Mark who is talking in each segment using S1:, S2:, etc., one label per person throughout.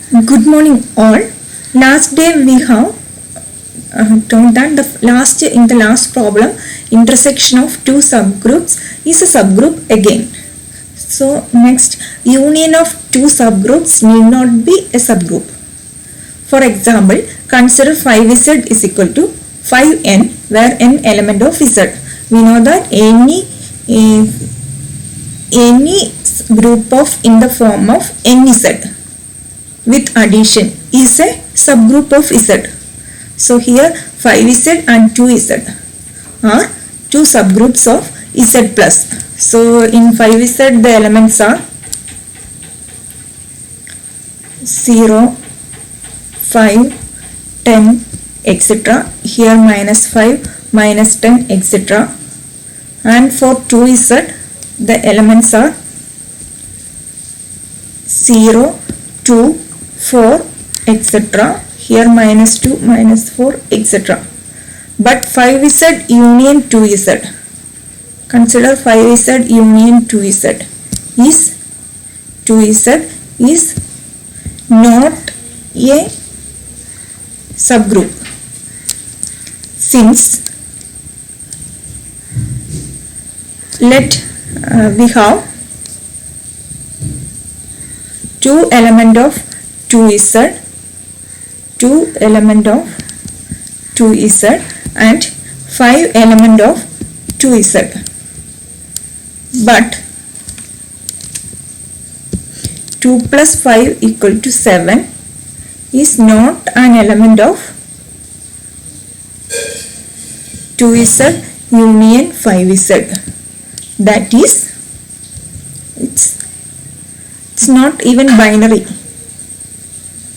S1: Good morning all. Last day we have told that in the last problem intersection of two subgroups is a subgroup again. So next, union of two subgroups need not be a subgroup. For example, consider 5z is equal to 5n where n element of z. We know that any group of in the form of nz with addition is a subgroup of z. So here 5z and 2z are two subgroups of z plus. So in 5z the elements are 0, 5, 10, etc. Here -5, -10, etc. And for 2z the elements are 0, 2, 4, etc. Here -2, -4, etc. But 5z union 2z. Consider 5z union 2z is 2z is not a subgroup since we have two element of 2z and 5 element of 2z, but 2 plus 5 equal to 7 is not an element of 2z union 5z. That is, it's not even binary.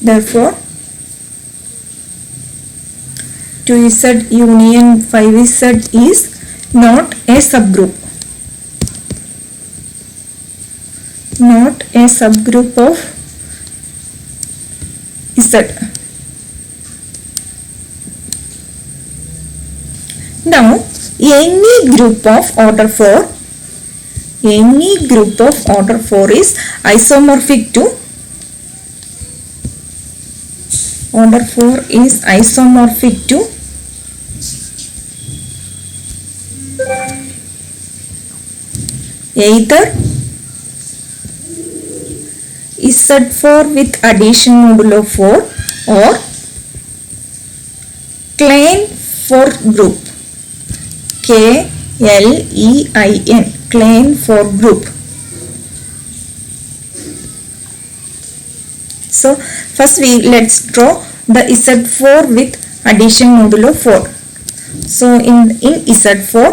S1: Therefore 2z union 5z is not a subgroup. Not a subgroup of z. Now any group of order 4 is isomorphic to order 4 is isomorphic to either Z4 with addition modulo 4 or Klein 4 group, Klein, Klein 4 group. So first let's draw the Z4 with addition modulo 4. So in Z4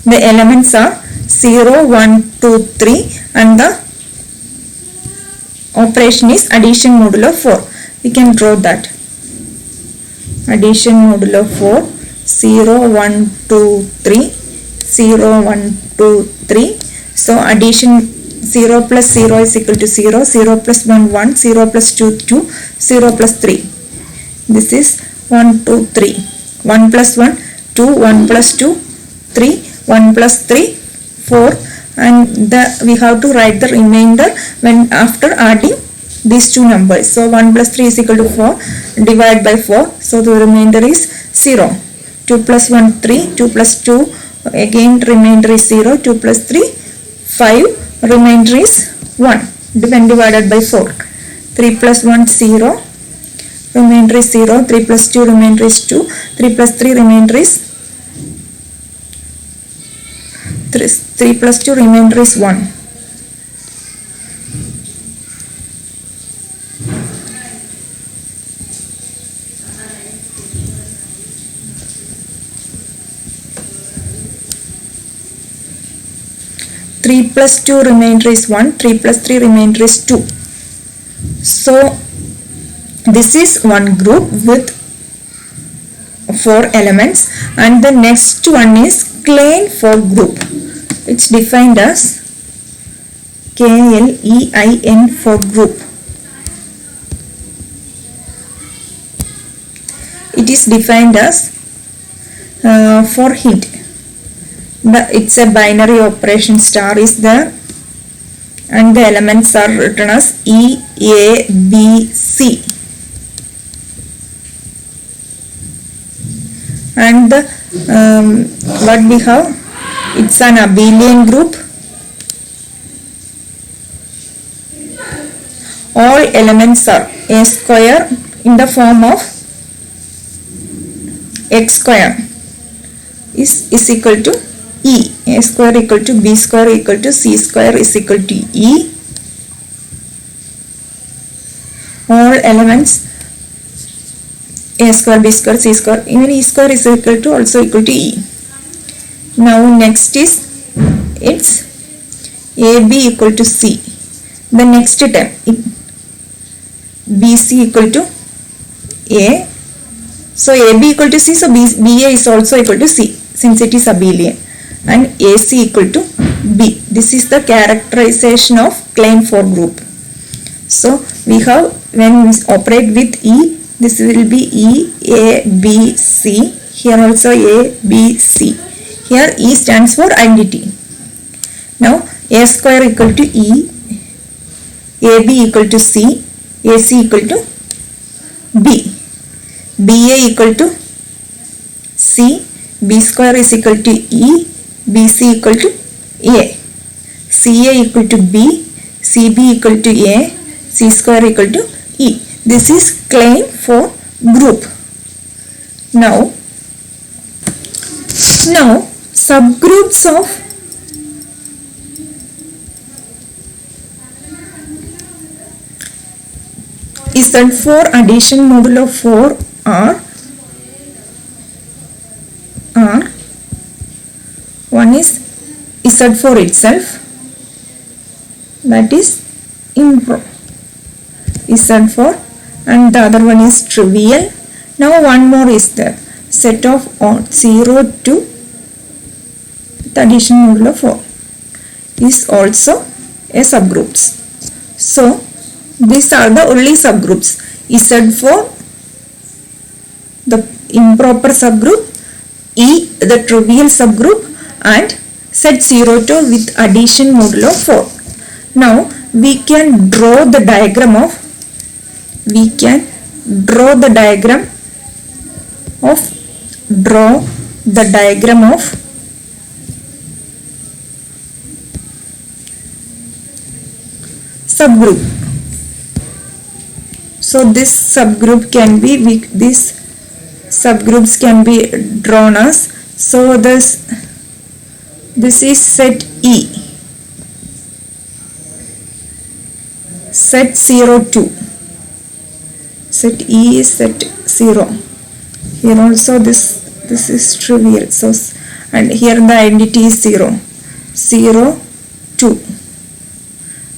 S1: the elements are 0, 1, 2, 3 and the operation is addition modulo 4. We can draw that. Addition modulo 4, 0, 1, 2, 3, 0, 1, 2, 3. So addition 0 plus 0 is equal to 0, 0 plus 1, 1, 0 plus 2, 2, 0 plus 3. This is 1, 2, 3. 1 plus 1, 2, 1 plus 2, 3, 1 plus 3, 4. And we have to write the remainder when after adding these two numbers. So 1 plus 3 is equal to 4, divide by 4. So the remainder is 0. 2 plus 1, 3, 2 plus 2, again remainder is 0, 2 plus 3, 5, remainder is 1, when divided by 4. 3 plus 1, 0, remainder is 0, 3 plus 2, remainder is 2, 3 plus 3, remainder is 3 plus 2, remainder is 1. Three plus 2 remainder is 1, 3 plus 3 remainder is 2. So this is one group with 4 elements and the next one is Klein 4 group. It's defined as Klein 4 group. It is defined as for hint it's a binary operation, star is there and the elements are written as E, A, B, C. And the what we have, it's an abelian group. All elements are A square in the form of X square is equal to E. A square equal to B square equal to C square is equal to E. All elements A square, B square, C square, even E square is equal to also equal to E. Now next is, it's AB equal to C. The next term, BC equal to A. So AB equal to C, so BA is also equal to C since it is abelian, and AC equal to B. This is the characterization of Klein 4 group. So we have, when we operate with E, this will be E, A, B, C. Here also A, B, C. Here E stands for identity. Now A square equal to E, AB equal to C, AC equal to B, BA equal to C, B square is equal to E, BC equal to A, CA equal to B, CB equal to A, C square equal to E. This is Klein 4 group. Now subgroups of Z4 addition modulo 4 are one is Z4 itself, that is impro Z4, and the other one is trivial. Now one more is there, set of 0 to the addition modulo 4 is also a subgroups. So these are the only subgroups: Z4, the improper subgroup, E, the trivial subgroup, and Z0 to with addition modulo 4. Now we can draw the diagram of subgroup. So this subgroup can be, these subgroups can be drawn as, so this is set E, set 0 2, set E is set 0. Here also this is trivial, so, and here the identity is 0 0 2,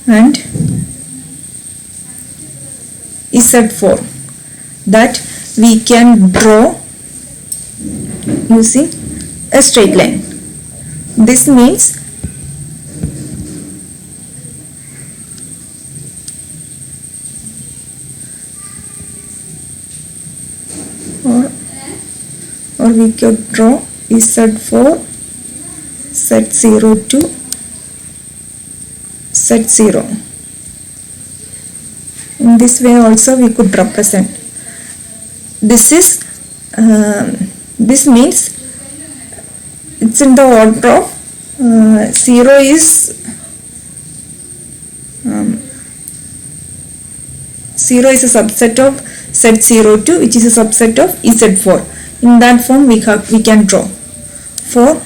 S1: and Z4 that we can draw using a straight line. This means or we could draw Z4 set 0 to set 0. In this way also we could represent. This is this means it's in the order of 0 is 0 is a subset of set 0 2, which is a subset of Z4. In that form we can draw. For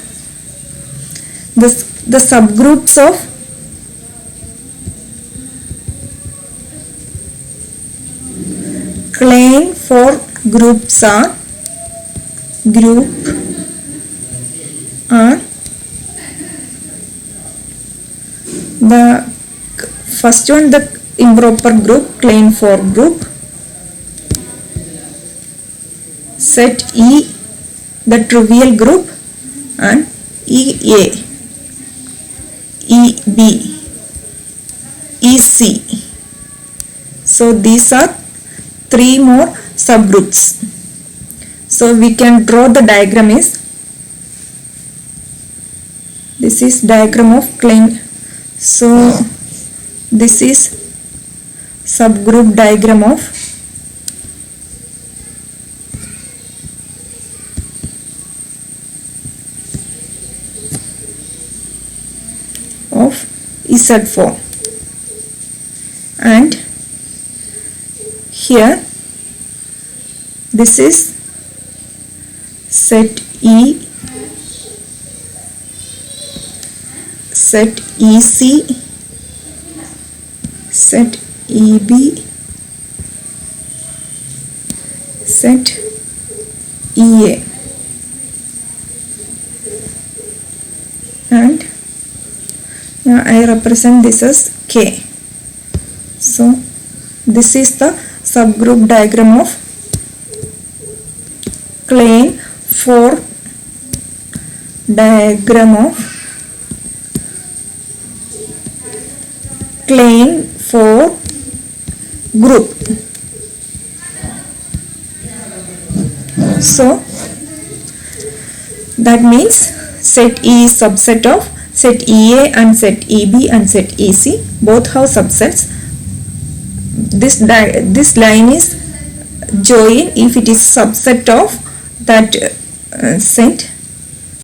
S1: the subgroups of Klein 4 groups are the first one, the improper group, Klein 4 group, set E, the trivial group, and EA, EB, EC. So these are 3 more subgroups. So we can draw the diagram is, this is diagram of Klein. So this is subgroup diagram of Z4, and here this is set E, set EC, set EB, set EA, and now I represent this as K. So this is the subgroup diagram of Klein 4 diagram of Klein 4 group. So that means set E is subset of set EA and set EB and set EC. Both have subsets. This line is join if it is subset of that set